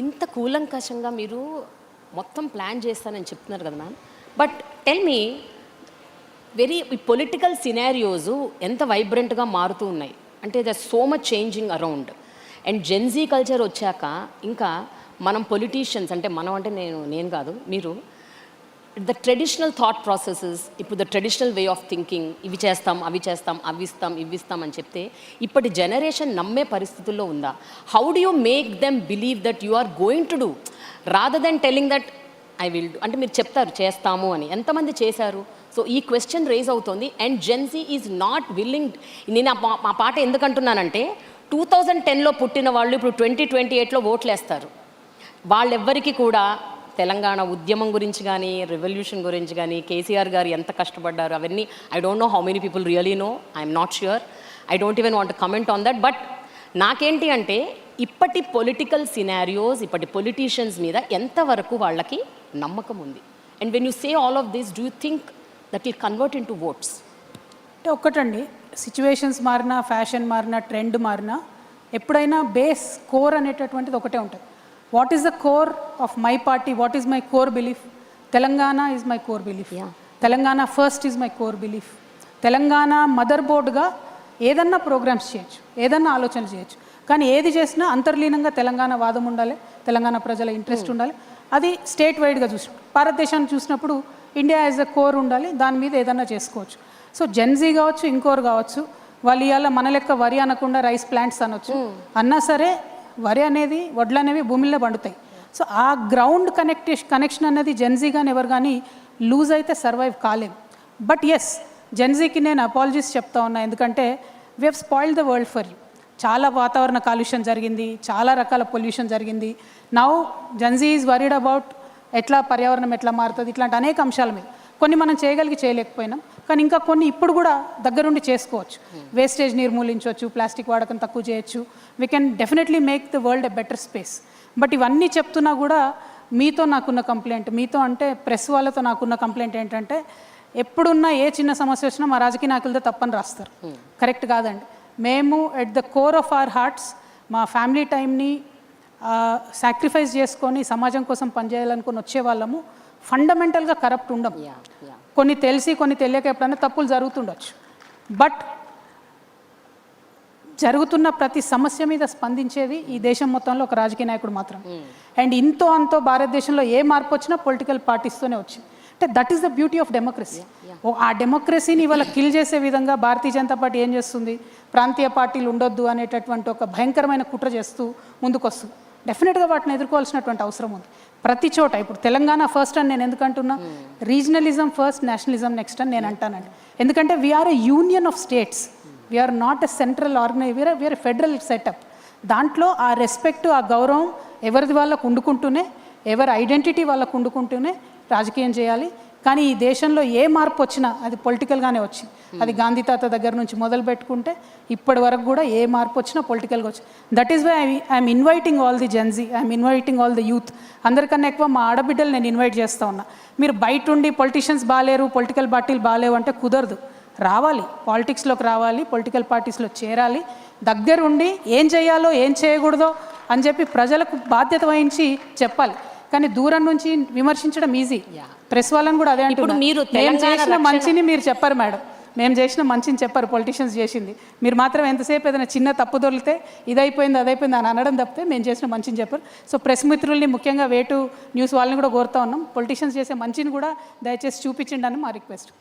ఇంత కూలంకషంగా మీరు మొత్తం ప్లాన్ చేస్తానని చెప్తున్నారు కదా ma'am. But tell me very political scenarios ఎంత వైబ్రెంట్గా మారుతూ ఉన్నాయి అంటే the so much changing around. And Gen Z culture వచ్చాక ఇంకా మనం పొలిటీషియన్స్ అంటే మనం అంటే నేను కాదు మీరు ద ట్రెడిషనల్ థాట్ ప్రాసెసెస్ ఇప్పుడు the traditional way of thinking ఇవి చేస్తాం అవి చేస్తాం అవి ఇస్తాం ఇవి ఇస్తాం అని చెప్తే ఇప్పటి జనరేషన్ నమ్మే పరిస్థితుల్లో ఉందా? How do you make them believe that you are going to do rather than telling that I will do అంటే మీరు చెప్తారు చేస్తాము అని, ఎంతమంది చేశారు? సో ఈ క్వశ్చన్ రేజ్ అవుతుంది. And gen Z is not willing. నేను ఆ పాట ఎందుకంటున్నానంటే 2010లో పుట్టిన వాళ్ళు ఇప్పుడు 2028లో ఓట్లు వేస్తారు. వాళ్ళెవ్వరికి కూడా తెలంగాణ ఉద్యమం గురించి కానీ రెవల్యూషన్ గురించి కానీ కేసీఆర్ గారు ఎంత కష్టపడ్డారు అవన్నీ I don't know how many people really know. I'm not sure. I don't even want comment on that. But నాకేంటి అంటే ఇప్పటి పొలిటికల్ సినారియోస్ ఇప్పటి పొలిటీషియన్స్ మీద ఎంతవరకు వాళ్ళకి నమ్మకం ఉంది? And when you say all of this do you think that will convert into votes? అంటే ఒక్కటండి, సిచ్యువేషన్స్ మారినా ఫ్యాషన్ మారినా ట్రెండ్ మారినా ఎప్పుడైనా బేస్ కోర్ అనేటటువంటిది ఒకటే ఉంటుంది. What is the core of my party? What is my core belief? Telangana is my core belief. Telangana first is my core belief. Telangana mother బోర్డ్గా ఏదన్నా ప్రోగ్రామ్స్ చేయొచ్చు, ఏదన్నా ఆలోచన చేయొచ్చు, కానీ ఏది చేసినా అంతర్లీనంగా తెలంగాణ వాదం ఉండాలి, తెలంగాణ ప్రజల ఇంట్రెస్ట్ ఉండాలి. అది స్టేట్ వైడ్గా చూసి భారతదేశాన్ని చూసినప్పుడు ఇండియా యాజ్ అ కోర్ ఉండాలి, దాని మీద ఏదన్నా చేసుకోవచ్చు. సో జెన్జీ కావచ్చు ఇంకోరు కావచ్చు, వాళ్ళు ఇవాళ మన లెక్క వరి అనకుండా రైస్ ప్లాంట్స్ అనొచ్చు, అన్నా సరే వరి అనేది వడ్లు అనేవి భూమిలో పండుతాయి. సో ఆ గ్రౌండ్ కనెక్షన్ అనేది జెన్జీ కానీ ఎవరు కానీ లూజ్ అయితే సర్వైవ్ కాలేం. బట్ ఎస్, జెన్జీకి నేను అపాలజీస్ చెప్తా ఉన్నా, ఎందుకంటే we have spoiled the world for you. చాలా వాతావరణ కాలుష్యం జరిగింది, చాలా రకాల పొల్యూషన్ జరిగింది. Now Gen Z is worried about ఎట్లా పర్యావరణం ఎట్లా మారుతుంది, ఇట్లాంటి అనేక అంశాల మీద కొన్ని మనం చేయలేకపోయినాం, కానీ ఇంకా కొన్ని ఇప్పుడు కూడా దగ్గరుండి చేసుకోవచ్చు. వేస్టేజ్ నిర్మూలించవచ్చు, ప్లాస్టిక్ వాడకం తక్కువ చేయొచ్చు. We can definitely make the world a better space. But ఇవన్నీ చెప్తున్నా కూడా మీతో నాకున్న కంప్లైంట్, మీతో అంటే ప్రెస్ వాళ్ళతో నాకున్న కంప్లైంట్ ఏంటంటే ఎప్పుడున్నా ఏ చిన్న సమస్య వచ్చినా మా రాజకీయ నాయకులతో తప్పని రాస్తారు. కరెక్ట్ కాదండి. మేము at the core of our hearts మా ఫ్యామిలీ టైంని సాక్రిఫైస్ చేసుకొని సమాజం కోసం పనిచేయాలనుకుని వచ్చే వాళ్ళము ఫండమెంటల్గా కరప్ట్ ఉండము. కొన్ని తెలిసి కొన్ని తెలియక ఎప్పుడైనా తప్పులు జరుగుతుండొచ్చు. బట్ జరుగుతున్న ప్రతి సమస్య మీద స్పందించేది ఈ దేశం మొత్తంలో ఒక రాజకీయ నాయకుడు మాత్రం. అండ్ ఇంతో అంతో భారతదేశంలో ఏ మార్పు వచ్చినా పొలిటికల్ పార్టీస్తోనే వచ్చింది. అంటే that is the beauty of democracy. ఆ డెమోక్రసీని ఇవాళ కిల్ చేసే విధంగా భారతీయ జనతా పార్టీ ఏం చేస్తుంది, ప్రాంతీయ పార్టీలు ఉండొద్దు అనేటటువంటి ఒక భయంకరమైన కుట్ర చేస్తూ ముందుకొస్తుంది. డెఫినెట్గా వాటిని ఎదుర్కోవాల్సినటువంటి అవసరం ఉంది ప్రతి చోట. ఇప్పుడు తెలంగాణ ఫస్ట్ అని నేను ఎందుకంటున్నా, రీజనలిజం ఫస్ట్, నేషనలిజం నెక్స్ట్ అని నేను అంటానండి. ఎందుకంటే we are a union of states, we are not a central organisation, we are federal setup. దాంట్లో ఆ రెస్పెక్ట్ ఆ గౌరవం ఎవరిది వాళ్ళకు ఉండుకుంటూనే, ఎవరి ఐడెంటిటీ వాళ్ళకు ఉండుకుంటూనే రాజకీయం చేయాలి. కానీ ఈ దేశంలో ఏ మార్పు వచ్చినా అది పొలిటికల్గానే వచ్చింది. అది గాంధీ తాత దగ్గర నుంచి మొదలు పెట్టుకుంటే ఇప్పటి వరకు కూడా ఏ మార్పు వచ్చినా పొలిటికల్గా వచ్చింది. That is why I'm inviting all the gen Z, I'm inviting all the youth. అందరికన్నా ఎక్కువ మా ఆడబిడ్డలు నేను ఇన్వైట్ చేస్తూ ఉన్నా. మీరు బయట ఉండి పొలిటీషియన్స్ బాగాలేరు, పొలిటికల్ పార్టీలు బాగాలేవు అంటే కుదరదు. రావాలి, పాలిటిక్స్లోకి రావాలి, పొలిటికల్ పార్టీస్లో చేరాలి, దగ్గరుండి ఏం చేయాలో ఏం చేయకూడదో అని చెప్పి ప్రజలకు బాధ్యత వహించి చెప్పాలి. కానీ దూరం నుంచి విమర్శించడం ఈజీ. ప్రెస్ వాళ్ళని కూడా అదే అంటున్నారు, మేము చేసిన మంచిని మీరు చెప్పరు మేడం, మేము చేసిన మంచిని చెప్పరు, పొలిటీషియన్స్ చేసింది. మీరు మాత్రం ఎంతసేపు ఏదైనా చిన్న తప్పు దొరికితే ఇదైపోయింది అదైపోయింది అని అనడం తప్పితే మేము చేసిన మంచిని చెప్పరు. సో ప్రెస్ మిత్రుల్ని ముఖ్యంగా వేటు న్యూస్ వాళ్ళని కూడా కోరుతా ఉన్నాం, పొలిటీషియన్స్ చేసే మంచిని కూడా దయచేసి చూపించండి అని మా రిక్వెస్ట్.